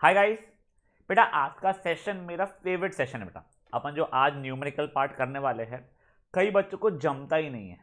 Hi guys. बेटा आज का सेशन मेरा फेवरेट सेशन है। बेटा अपन जो आज न्यूमेरिकल पार्ट करने वाले हैं, कई बच्चों को जमता ही नहीं है।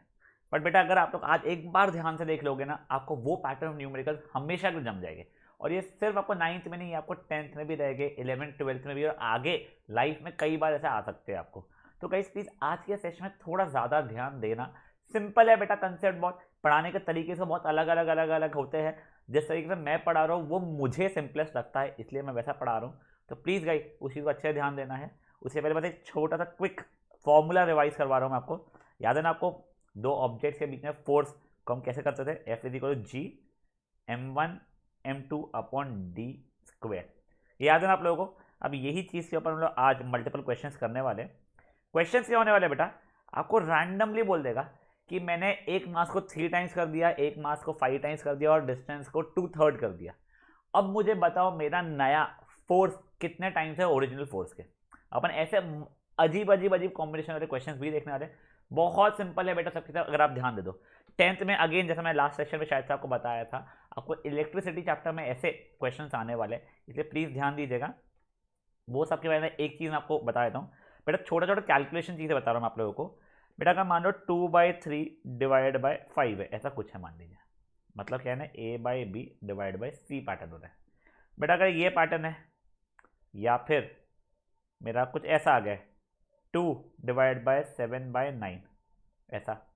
बट बेटा अगर आप लोग आज एक बार ध्यान से देख लोगे ना, आपको वो पैटर्न ऑफ न्यूमेरिकल हमेशा के लिए जम जाएंगे। और ये सिर्फ आपको 9th में नहीं, आपको 10th में भी रहेंगे, 11th 12th में भी, और आगे लाइफ में कई बार ऐसे आ सकते हैं आपको। तो गाइस प्लीज आज के सेशन में थोड़ा ज़्यादा ध्यान देना। सिंपल है बेटा, कंसेप्ट बहुत पढ़ाने के तरीके से बहुत अलग अलग होते हैं। जिस तरीके से मैं पढ़ा रहा हूँ वो मुझे सिंपलेस्ट लगता है, इसलिए मैं वैसा पढ़ा रहा हूँ। तो प्लीज़ गाइस उस चीज़ को अच्छे से ध्यान देना है। उससे पहले बस एक छोटा सा क्विक फॉर्मूला रिवाइज करवा रहा हूँ मैं आपको। याद है ना आपको, दो ऑब्जेक्ट्स के बीच में फोर्स को हम कैसे करते थे? F is equal to G m1 m2 upon D square. ये याद है ना आप लोगों को? अब यही चीज़ के ऊपर हम लोग आज मल्टीपल क्वेश्चंस करने वाले। क्वेश्चंस क्या होने वाले बेटा? आपको रैंडमली बोल देगा कि मैंने एक मास को 3 टाइम्स कर दिया, एक मास को 5 टाइम्स कर दिया और डिस्टेंस को 2/3 कर दिया। अब मुझे बताओ मेरा नया फोर्स कितने टाइम्स है ओरिजिनल फोर्स के। अपन ऐसे अजीब अजीब अजीब कॉम्बिनेशन वाले क्वेश्चंस भी देखने वाले। बहुत सिंपल है बेटा सबके साथ, अगर आप ध्यान दे दो। 10th में अगेन, जैसा मैं लास्ट सेक्शन में शायद से आपको बताया था, आपको इलेक्ट्रिसिटी चैप्टर में ऐसे क्वेश्चंस आने वाले, इसलिए प्लीज़ ध्यान दीजिएगा। वो सबके बारे में एक चीज़ मैं आपको बता देता हूँ बेटा। छोटा छोटा कैलकुलेशन चीज़ें बता रहा हूँ आप लोगों को। बेटा अगर मान लो 2/3 डिवाइड बाय 5 है, ऐसा कुछ है मान लीजिए। मतलब क्या है ना, A/B divide by C pattern हो रहा है। बेटा अगर ये पैटर्न है, या फिर मेरा कुछ ऐसा आ गया 2/7/9 ऐसा,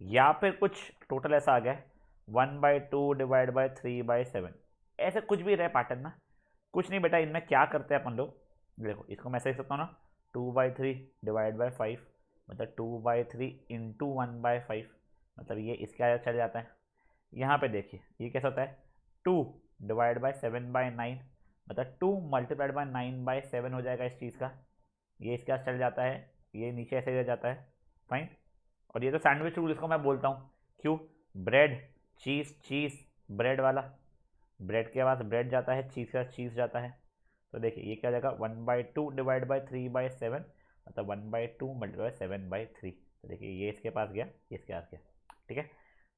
या फिर कुछ टोटल ऐसा आ गया 1/2 डिवाइड बाय 3/7, ऐसे कुछ भी रहे पैटर्न ना। कुछ नहीं बेटा, इनमें क्या करते हैं अपन लोग, देखो इसको मैं ऐसे लिख सकता हूँ ना, 2/3 डिवाइड बाय 5, मतलब 2/3 इंटू 1/5, मतलब ये इसके आगे चल जाता है। यहाँ पे देखिए ये कैसा होता है, 2/7/9, मतलब 2 मल्टीप्लाइड बाय 9/7 हो जाएगा इस चीज़ का। ये इसके साथ चल जाता है, ये नीचे ऐसे रह जाता है। फाइन। और ये तो सैंडविच रूल इसको मैं बोलता हूँ। क्यों? ब्रेड चीज़ चीज़, ब्रेड वाला, ब्रेड के बाद ब्रेड जाता है, चीज़ के बाद चीज़ जाता है। तो देखिए ये क्या हो जाएगा, 1/2 डिवाइड बाई 3/7, मतलब 1/2 मल्टीप्लाई 7/3। तो देखिए ये इसके पास गया, ये इसके पास गया। ठीक है।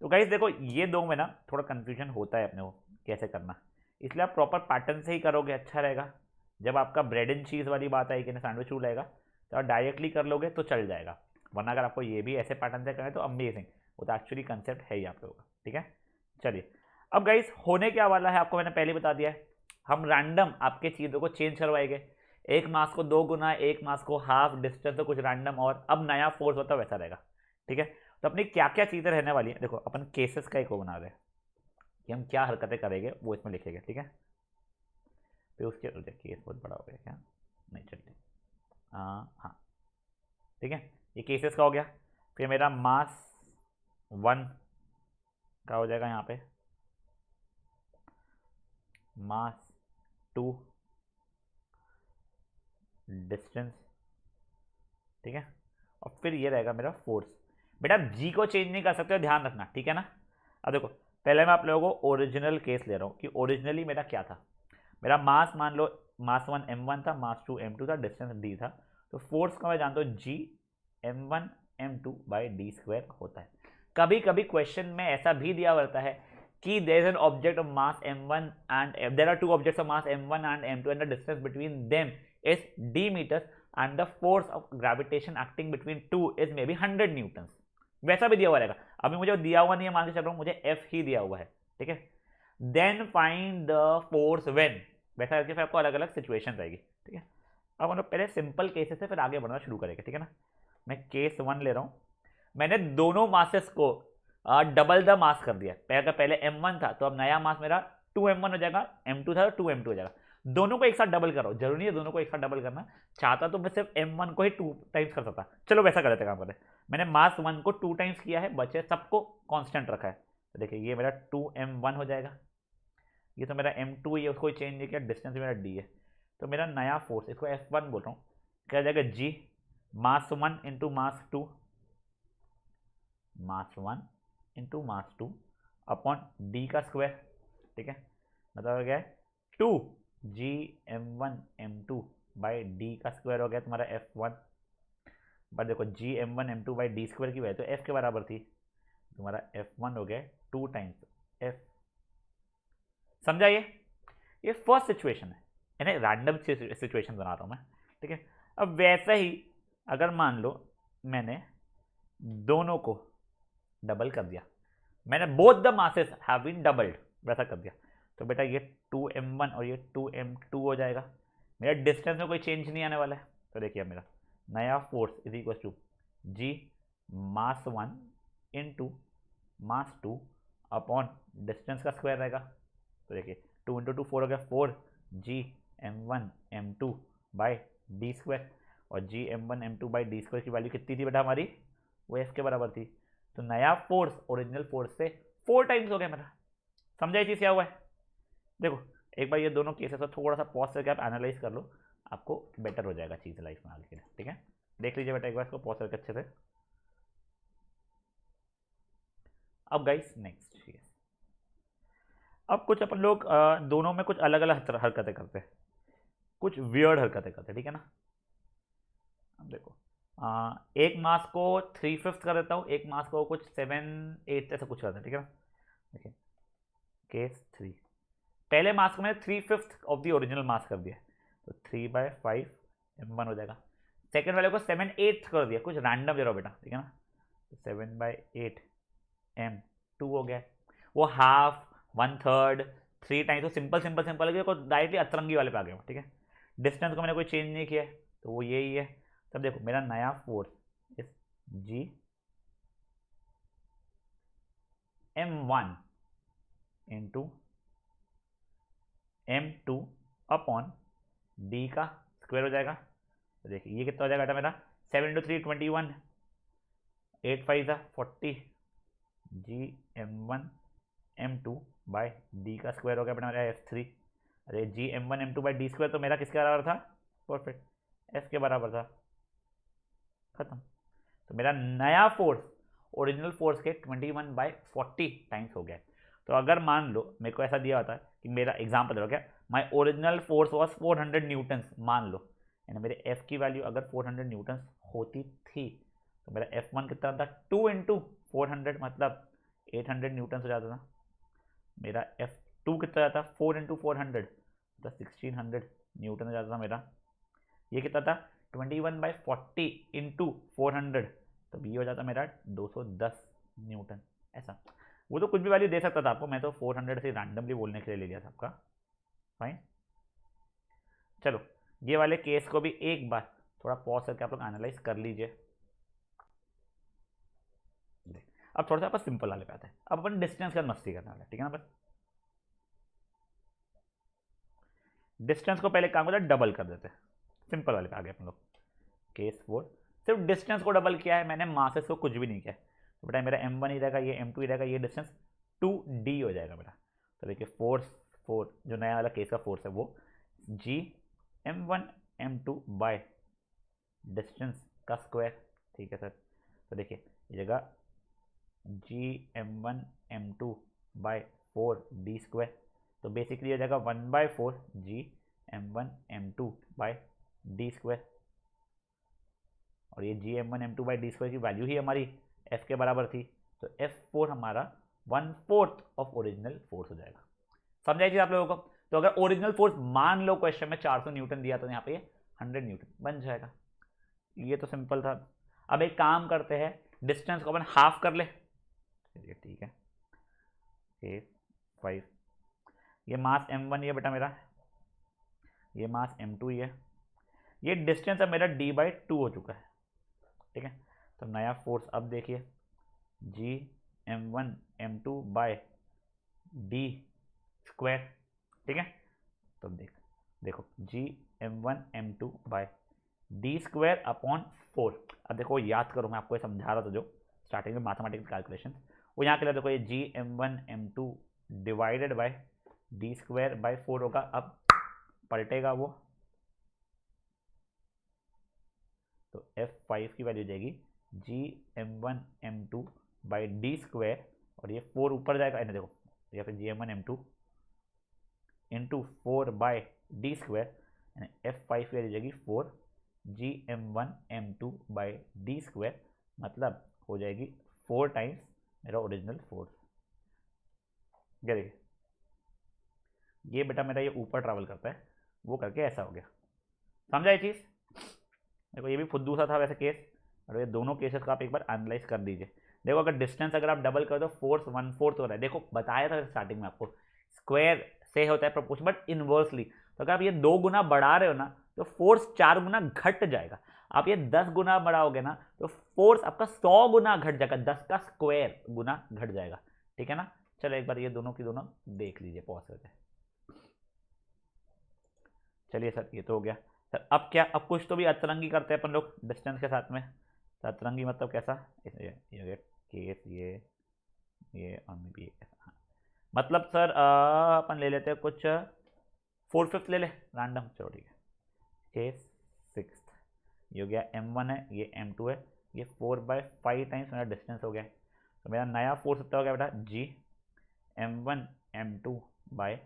तो गाइस देखो ये दो में ना थोड़ा कन्फ्यूजन होता है अपने को कैसे करना, इसलिए आप प्रॉपर पैटर्न से ही करोगे अच्छा रहेगा। जब आपका ब्रेड एंड चीज़ वाली बात आएगी ना, सैंडविच रूल आएगा, तो आप डायरेक्टली कर लोगे तो चल जाएगा। वरना अगर आपको ये भी ऐसे पैटर्न से करें तो अमेजिंग। वो तो एक्चुअली कंसेप्ट है ही आप लोगों का। ठीक है, चलिए। अब गाइस होने क्या वाला है आपको मैंने पहले बता दिया है। हम रैंडम आपके चीज़ों को चेंज करवाएंगे। एक मास को 2 गुना, एक मास को हाफ, डिस्टेंस तो कुछ रैंडम, और अब नया फोर्स होता है वैसा रहेगा। ठीक है। तो अपनी क्या क्या चीज़ें रहने वाली है, देखो अपन केसेस का एक वो बना रहे हैं कि हम क्या हरकतें करेंगे, वो इसमें लिखेंगे। ठीक है। फिर उसके केस बहुत बड़ा हो गया क्या? नहीं चलिए, हाँ ठीक है। ये केसेस का हो गया। फिर मेरा मास 1 का हो जाएगा यहाँ पे, मास 2, डिस्टेंस। ठीक है। और फिर ये रहेगा मेरा फोर्स। बेटा आप जी को चेंज नहीं कर सकते हो, ध्यान रखना। ठीक है ना। अब देखो पहले मैं आप लोगों को ओरिजिनल केस ले रहा हूँ कि ओरिजिनली मेरा क्या था। मेरा मास मान लो मास 1 m1 था, मास 2 m2 था, डिस्टेंस d था। तो फोर्स का मैं जानता हूँ जी m1 m2/d² होता है। कभी कभी क्वेश्चन में ऐसा भी दिया रहता है कि there is an object of mass m1 and there are two objects of mass m1 and m2 and the distance between them is d meters and the force of gravitation acting between two is may be 100 newton. वैसा भी दिया हुआ रहेगा। अभी मुझे दिया हुआ नहीं है, मान के चल रहा हूँ मुझे एफ ही दिया हुआ है। ठीक है। Then find the force when, वैसा करके फिर आपको अलग अलग सिचुएशन आएगी। ठीक है। अब हम लोग पहले सिंपल केसेस से फिर आगे बढ़ना शुरू करेंगे। ठीक है ना। मैं केस 1 ले रहा हूँ। मैंने दोनों मासेस को डबल द मास कर दिया। पहले m1 था तो अब नया मास मेरा 2m1 हो जाएगा, m2 था तो 2m2 हो जाएगा। दोनों को एक साथ डबल करो, जरूरी है दोनों को एक साथ डबल करना। चाहता तो मैं सिर्फ m1 को ही 2 टाइम्स कर सकता। चलो वैसा कर लेते काम करते। मैंने मास 1 को 2 टाइम्स किया है, बचे सबको कांस्टेंट रखा है। तो देखिए ये मेरा 2m1 हो जाएगा। ये तो मेरा m2 है, उसको चेंज नहीं किया, डिस्टेंस मेरा d है। तो मेरा नया फोर्स, इसको f1 बोल रहा हूँ, क्या जाएगा g मास 1 इंटू मास 2, मास 1 इंटू मास 2 अपॉन डी का स्क्वायर। ठीक है। मतलब क्या है, 2g m1 m2/d का स्क्वायर हो गया तुम्हारा f1। पर देखो g m1 m2/d² की वैल्यू तो f के बराबर थी, तुम्हारा f1 हो गया 2 टाइम्स f। समझा? ये फर्स्ट सिचुएशन है। यानी रैंडम सिचुएशन बना रहा हूँ मैं, ठीक है। अब वैसे ही अगर मान लो मैंने दोनों को डबल कर दिया, मैंने both the masses have been doubled, वैसा कर दिया, तो बेटा ये 2m1 और ये 2m2 हो जाएगा। मेरा डिस्टेंस में कोई चेंज नहीं आने वाला है। तो देखिए मेरा नया force is equal to G mass 1 into mass 2 upon distance का स्क्वायर रहेगा। तो देखिए 2 इंटू 2 4 हो गया, 4 जी m1 m2 by D square, और जी m1 m2 by D square की वैल्यू कितनी थी बेटा हमारी, वो एफ के बराबर थी। तो नया फोर्स ओरिजिनल फोर्स से 4 टाइम्स हो गया मेरा। समझा ये चीज़ क्या हुआ है? देखो एक बार ये दोनों केसेस को थोड़ा सा पॉज करके आप एनालाइज कर लो, आपको बेटर हो जाएगा चीज़ लाइफ में आगे के लिए, ठीक है। देख लीजिए बेटा एक बार इसको पॉज करके अच्छे से। अब गाइस नेक्स्ट, अब कुछ अपन लोग दोनों में कुछ अलग अलग हरकतें करते हैं, कुछ वियर्ड हरकतें करते हैं, ठीक है ना। अब देखो एक मास को 3/5 कर देता हूँ, एक मास को कुछ 7/8 ऐसा कुछ करते हैं, ठीक है ना। देखिए केस 3, पहले मास को मैंने 3/5 ऑफ द ओरिजिनल मास कर दिया, तो 3/5 m1 हो जाएगा। सेकेंड वाले को 7/8 कर दिया, कुछ रैंडम दे रहा हो बेटा, ठीक है ना, तो 7/8 m2 हो गया। वो हाफ 1/3 3 टाइम्स, तो सिंपल सिंपल सिंपल है, डायरेक्टली अतरंगी वाले पे आ गया, ठीक है। डिस्टेंस को मैंने कोई चेंज नहीं किया है, तो वो यही है। तब देखो मेरा नया फोर्स इस जी m1 into m2 upon D का स्क्वायर हो जाएगा। तो देखिए ये कितना हो जाएगा बेटा मेरा, 7 into 3 21, 8 5 40 G m1 m2 by D का स्क्वायर हो गया बेटा मेरा f3। अरे जी m1 m2 by D square तो मेरा किसके बराबर था, परफेक्ट एफ के बराबर था, खत्म। तो मेरा नया फोर्स ओरिजिनल फोर्स के 21/40 टाइम्स हो गया। तो अगर मान लो मेरे को ऐसा दिया होता है कि मेरा एग्जाम्पल दे रहा क्या, my original force was 400 Newton's, मान लो, यानी मेरे एफ की वैल्यू अगर 400 न्यूटन्स होती थी, तो मेरा F1 कितना था, 2 इंटू 400 मतलब 800 न्यूटन्स हो जाता था। मेरा F2 कितना जाता, 4 इंटू 400 तो 1600 न्यूटन हो जाता था मेरा। ये कितना था, 21/40 इंटू 400, तो ये हो जाता मेरा 210 न्यूटन। ऐसा वो तो कुछ भी वैल्यू दे सकता था आपको, मैं तो 400 से रैंडमली बोलने के लिए ले लिया था आपका, फाइन। चलो ये वाले केस को भी एक बार थोड़ा पॉज करके आप लोग एनालाइज कर लीजिए। अब थोड़ा सा अपन सिंपल वाले पे आते हैं, अब अपन डिस्टेंस का मस्ती करने वाले, ठीक है ना। बस डिस्टेंस को पहले काम करते हैं, डबल कर देते हैं, सिंपल वाले पे आ गए अपन लोग। केस 4 सिर्फ डिस्टेंस को डबल किया है मैंने, मासेस को कुछ भी नहीं किया। तो बेटा मेरा m1 ही रहेगा, ये m2 ही रहेगा, ये डिस्टेंस 2d हो जाएगा मेरा। तो देखिए फोर्स 4 जो नया वाला केस का फोर्स है वो g m1 m2 by distance का स्क्वायर, ठीक है सर। तो देखिए ये जगह g m1 m2 by 4d square, तो बेसिकली ये जगह 1/4 g m1 m2 by D square, और ये जी m1 m2 by D square की वैल्यू ही हमारी f के बराबर थी। तो f4 हमारा 1/4 ऑफ ओरिजिनल फोर्स हो जाएगा। समझाई चीज आप लोगों को। तो अगर ओरिजिनल फोर्स मान लो क्वेश्चन में 400 न्यूटन दिया, तो यहाँ पे 100 न्यूटन बन जाएगा। ये तो सिंपल था। अब एक काम करते हैं, डिस्टेंस को अपन हाफ कर ले, चलिए ठीक है। केस 5, ये मास m1 ये बेटा मेरा, ये मास m2 ही है, ये डिस्टेंस अब मेरा d/2 हो चुका है, ठीक है। तो नया फोर्स अब देखिए जी m1 m2 by D square, ठीक है। तो देखो G m1 m2 by D square upon 4। अब देखो याद करो, मैं आपको समझा रहा था जो स्टार्टिंग में मैथमेटिक्स कैलकुलेशन, वो यहाँ के लिए देखो ये जी m1 m2 divided by D square by 4 होगा। अब पलटेगा वो, तो f5 की वैल्यू जाएगी जी m1 m2 by D square, और ये 4 ऊपर जाएगा, देखो या फिर G m1 m2 into 4 by D square, f5 की वैल्यू जाएगी 4 जी m1 m2 by D square, मतलब हो जाएगी 4 टाइम्स मेरा ओरिजिनल फोर्स। क्या देखिए ये बेटा मेरा ये ऊपर ट्रैवल करता है, वो करके ऐसा हो गया। समझा ये चीज़? देखो ये भी फुद्दू सा था वैसे केस, और ये दोनों केसेस का आप एक बार एनालाइज कर दीजिए। देखो अगर डिस्टेंस अगर आप डबल कर दो फोर्स 1/4 हो रहा है। देखो बताया था स्टार्टिंग में आपको, स्क्वायर से होता है प्रोपोर्शन बट इनवर्सली। तो अगर आप ये 2 गुना बढ़ा रहे हो ना तो फोर्स 4 गुना घट जाएगा। आप ये 10 गुना बढ़ाओगे ना तो फोर्स आपका 100 गुना घट जाएगा, 10 का स्क्वायर गुना घट जाएगा। ठीक है ना? चलो एक बार ये दोनों की दोनों देख लीजिए पॉज करके। चलिए सर ये तो हो गया। सर अब क्या, अब कुछ तो भी अतरंगी करते हैं अपन लोग डिस्टेंस के साथ में। तो अतरंगी मतलब कैसा, ये केस ये और भी हाँ। मतलब सर अपन ले लेते हैं कुछ 4/5 ले ले रैंडम, चलो ठीक है। केस 6 ये हो गया m1 है, ये m2 है, ये 4/5 टाइम्स मेरा डिस्टेंस हो गया। तो मेरा नया फोर्स कितना हो गया बेटा g m1 m2 bye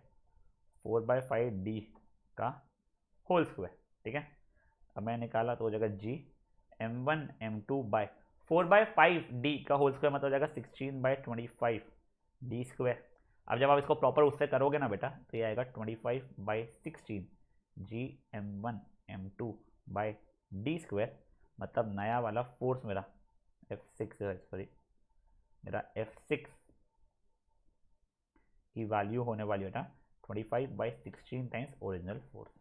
4/5d का होल स्क्वायर। ठीक है, अब मैं निकाला तो हो जाएगा g m1 m2 bye 4/5d का होल स्क्वायर मतलब हो जाएगा 16/25 d स्क्वायर। अब जब आप इसको प्रॉपर उससे करोगे ना बेटा तो ये आएगा 25/16 g m1 m2 by D square. मतलब नया वाला फोर्स मेरा F6 है, सॉरी मेरा F6 की वैल्यू होने वाली बेटा 25/16 टाइम्स ओरिजिनल फोर्स।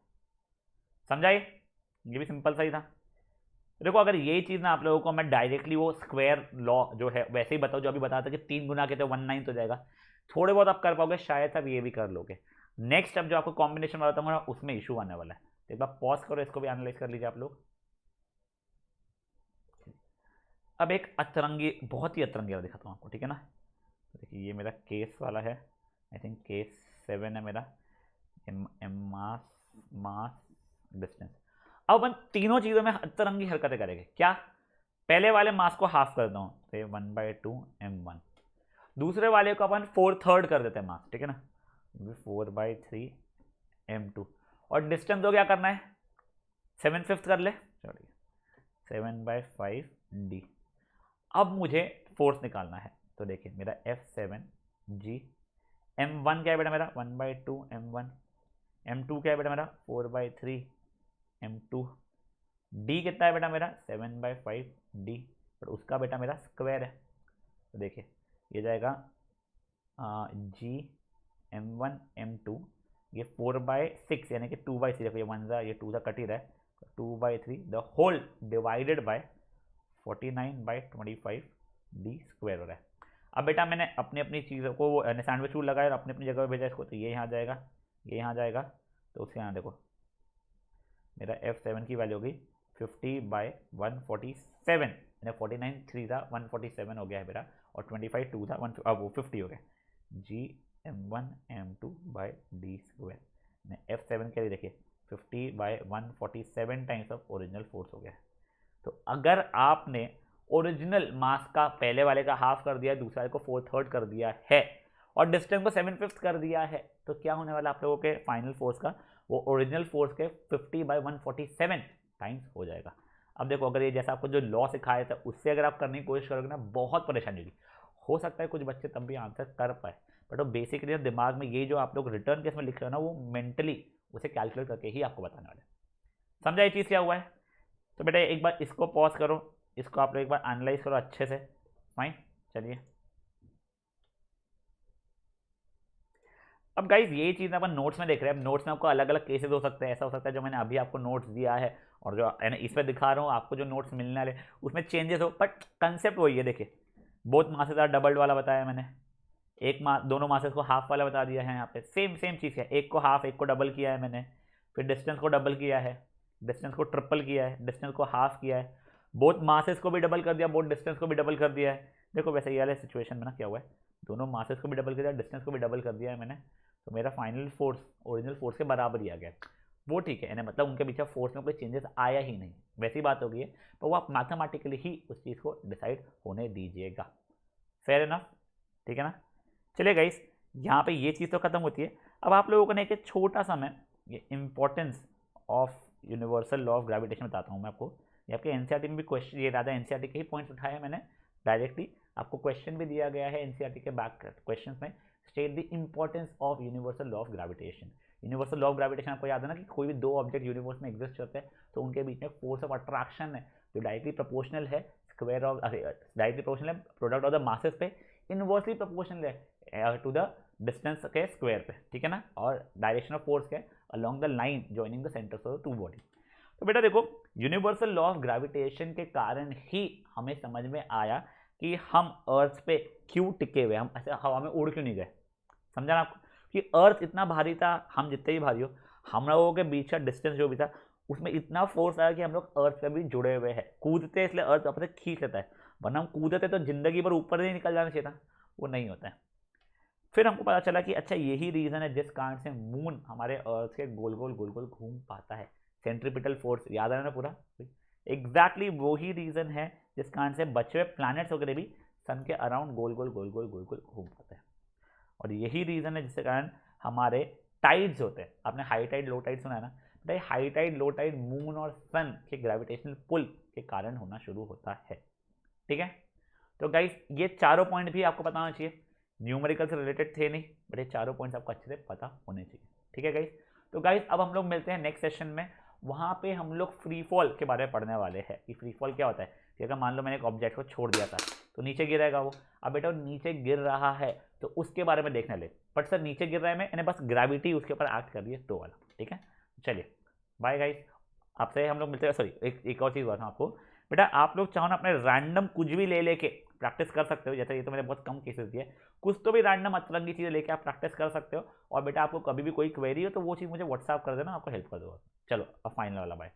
समझाइए? ये भी सिंपल सा ही था। देखो अगर यही चीज़ ना आप लोगों को मैं डायरेक्टली वो स्क्वायर लॉ जो है वैसे ही बताऊँ जो अभी बताया था कि 3 गुना के तो 1/9 हो जाएगा, थोड़े बहुत आप कर पाओगे, शायद आप ये भी कर लोगे। नेक्स्ट अब जो आपको कॉम्बिनेशन बताऊंगा उसमें इशू आने वाला है। तो एक बार पॉज करो, इसको भी एनालाइज कर लीजिए आप लोग। अब एक अतरंगी, बहुत ही अतरंगी वाला दिखाता हूँ आपको, ठीक है ना? तो देखिए ये मेरा केस वाला है, आई थिंक केस 7 है मेरा, मास डिस्टेंस। अब अपन तीनों चीज़ों में अतरंगी हरकतें करेंगे। क्या? पहले वाले मास को हाफ करता हूँ तो ये 1/2 m1, दूसरे वाले को अपन 4/3 कर देते हैं मास, ठीक है ना, 4/3 m2, और डिस्टेंस को क्या करना है 7/5 कर ले, चलिए 7/5d। अब मुझे फोर्स निकालना है तो देखिए मेरा F7g, m1 क्या है बेटा मेरा 1/2 m1, m2 क्या है बेटा मेरा 4/3 m2, d कितना है बेटा मेरा 7/5d, और उसका बेटा मेरा स्क्वायर है। तो देखिए ये जाएगा g m1 m2, ये 4/6 यानी कि 2/3, देखो ये 1 सा ये 2 सा कट ही रहा है, 2/3 the whole divided by 49/25 D square हो रहा है। अब बेटा मैंने अपनी अपनी चीज़ों को सैंडविच रूल लगाया और अपनी अपनी जगह पे भेजा इसको, तो ये यहाँ जाएगा, ये यहाँ जाएगा, तो उसके यहाँ देखो मेरा F7 की वैल्यू होगी 50/147, यानी 49 3 था 147 हो गया है मेरा, और 25 2 था 1, अब वो 50 हो गया। जी m1 m2 by D square, F7 के लिए देखिए 50/147 टाइम्स ऑफ ओरिजिनल फोर्स हो गया। तो अगर आपने ओरिजिनल मास का पहले वाले का हाफ कर दिया, दूसरे वाले को 4/3 कर दिया है, और डिस्टेंस को 7/5 कर दिया है, तो क्या होने वाला आप लोगों के फाइनल फोर्स का, वो ओरिजिनल फोर्स के 50/147 टाइम्स हो जाएगा। अब देखो अगर ये जैसा आपको जो लॉ सिखाया था उससे अगर आप करने की कोशिश करोगे ना, बहुत परेशानी होगी। हो सकता है कुछ बच्चे तब भी आंसर कर पाए, बट वो बेसिकली दिमाग में ये जो आप लोग रिटर्न केस में लिख रहे हो ना, वो मेंटली उसे कैलकुलेट करके ही आपको बताने वाले। समझा ये चीज़ क्या हुआ है? तो बेटा एक बार इसको पॉज करो, इसको आप लोग एक बार एनालाइज करो अच्छे से। फाइन, चलिए अब गाइज यही चीज़ अपन नोट्स में देख रहे हैं। अब नोट्स में आपको अलग अलग केसेस हो सकते हैं, ऐसा हो सकता है जो मैंने अभी आपको नोट्स दिया है और जो इस पर दिखा रहा हूँ आपको जो नोट्स मिलने वाले उसमें चेंजेस हो, बट कंसेप्ट वही है। देखिए बहुत मासेस डबल्ड वाला बताया मैंने, एक दोनों मासेस को हाफ वाला बता दिया है। यहाँ पे सेम सेम चीज़ है, एक को हाफ एक को डबल किया है मैंने, फिर डिस्टेंस को डबल किया है, डिस्टेंस को ट्रिपल किया है, डिस्टेंस को हाफ किया है, बोथ मासेस को भी डबल कर दिया, बोथ डिस्टेंस को भी डबल कर दिया है। देखो वैसे ये वाले सिचुएशन में ना क्या हुआ है, दोनों मासेस को भी डबल कर दिया, डिस्टेंस को भी डबल कर दिया है मैंने, तो मेरा फाइनल फोर्स ओरिजिनल फोर्स के बराबर ही आ गया। वो ठीक है, यानी मतलब उनके पीछे फोर्स में कोई चेंजेस आया ही नहीं, वैसी बात होगी है, पर वो आप मैथमेटिकली ही उस चीज़ को डिसाइड होने दीजिएगा। फेयर इनफ, ठीक है ना? चलिए गाइस यहाँ पे ये चीज़ तो खत्म होती है। अब आप लोगों को ना एक छोटा सा मैं ये importance of universal law of gravitation बताता हूँ मैं आपको। ये आपके एनसीईआरटी में भी क्वेश्चन, ये ज़्यादा एनसीईआरटी के ही पॉइंट्स उठाए हैं मैंने डायरेक्टली, आपको क्वेश्चन भी दिया गया है एनसीईआरटी के बैक क्वेश्चन में, state the importance of universal law of gravitation. Universal law of gravitation आपको याद है ना कि कोई भी दो ऑब्जेक्ट यूनिवर्स में एग्जिस्ट होते हैं तो उनके बीच में फोर्स ऑफ अट्रैक्शन है जो डायरेक्टली प्रोपोर्शनल है स्क्वायर ऑफ डायरेक्टली प्रोपोर्शनल है प्रोडक्ट ऑफ द मासेस पे, इनवर्सली प्रोपोर्शनल है टू द डिस्टेंस के स्क्वायर पे, ठीक है ना, और डायरेक्शन ऑफ फोर्स के along the line joining the centres of the two body. तो बेटा देखो यूनिवर्सल लॉ ऑफ ग्रेविटेशन के कारण ही हमें समझ में आया कि हम अर्थ पे क्यों टिके हुए, हम ऐसे हवा में उड़ क्यों नहीं गए। समझा ना आपको कि अर्थ इतना भारी था, हम जितने भी भारी हो, हम लोगों के बीच का डिस्टेंस जो भी था उसमें इतना फोर्स आया कि हम लोग अर्थ पे भी जुड़े हुए हैं, कूदते इसलिए अर्थ अपने खींच लेता है, वरना हम कूदते तो जिंदगी भर ऊपर नहीं निकल जाना चाहिए था, वो नहीं होता है। फिर हमको पता चला कि अच्छा यही रीजन है जिस कारण से मून हमारे अर्थ के गोल गोल घूम पाता है, सेंट्रीपिटल फोर्स याद है ना पूरा, एग्जैक्टली वही रीजन है जिस कारण से बचे हुए प्लैनेट्स वगैरह भी सन के अराउंड गोल गोल घूम पाते हैं। और यही रीजन है जिसके कारण हमारे टाइड्स होते हैं, आपने हाई टाइड लो टाइड सुना है ना, भाई high tide low tide moon और सन के ग्रेविटेशनल पुल के कारण होना शुरू होता है, ठीक है। तो गाइस ये चारों पॉइंट भी आपको पता होना चाहिए, न्यूमेरिकल से रिलेटेड थे नहीं बट ये चारों पॉइंट्स आपको अच्छे से पता होने चाहिए, ठीक है गाइस। तो गाइस अब हम लोग मिलते हैं नेक्स्ट सेशन में, वहाँ पे हम लोग फ्री फॉल के बारे में पढ़ने वाले हैं कि फ्री फॉल क्या होता है, कि अगर मान लो मैंने एक ऑब्जेक्ट को छोड़ दिया था तो नीचे गिरेगा वो, अब बेटा नीचे गिर रहा है तो उसके बारे में देखने ले, बट सर नीचे गिर रहा है मैंने बस ग्रेविटी उसके ऊपर एक्ट कर रही है तो वाला, ठीक है। चलिए बाय गाइस, आपसे हम लोग मिलते हैं। सॉरी एक और चीज़ बताऊँ आपको, बेटा आप लोग चाहो ना अपने रैंडम कुछ भी ले लेके प्रैक्टिस कर सकते हो, जैसे ये तो मैंने बहुत कम केसेस दिए, कुछ तो भी रैंडम अतरंगी चीज़ें लेके आप प्रैक्टिस कर सकते हो, और बेटा आपको कभी भी कोई क्वेरी हो तो वो चीज़ मुझे व्हाट्सएप कर देना, आपको हेल्प कर दूँगा। चलो अब फाइनल वाला बाय।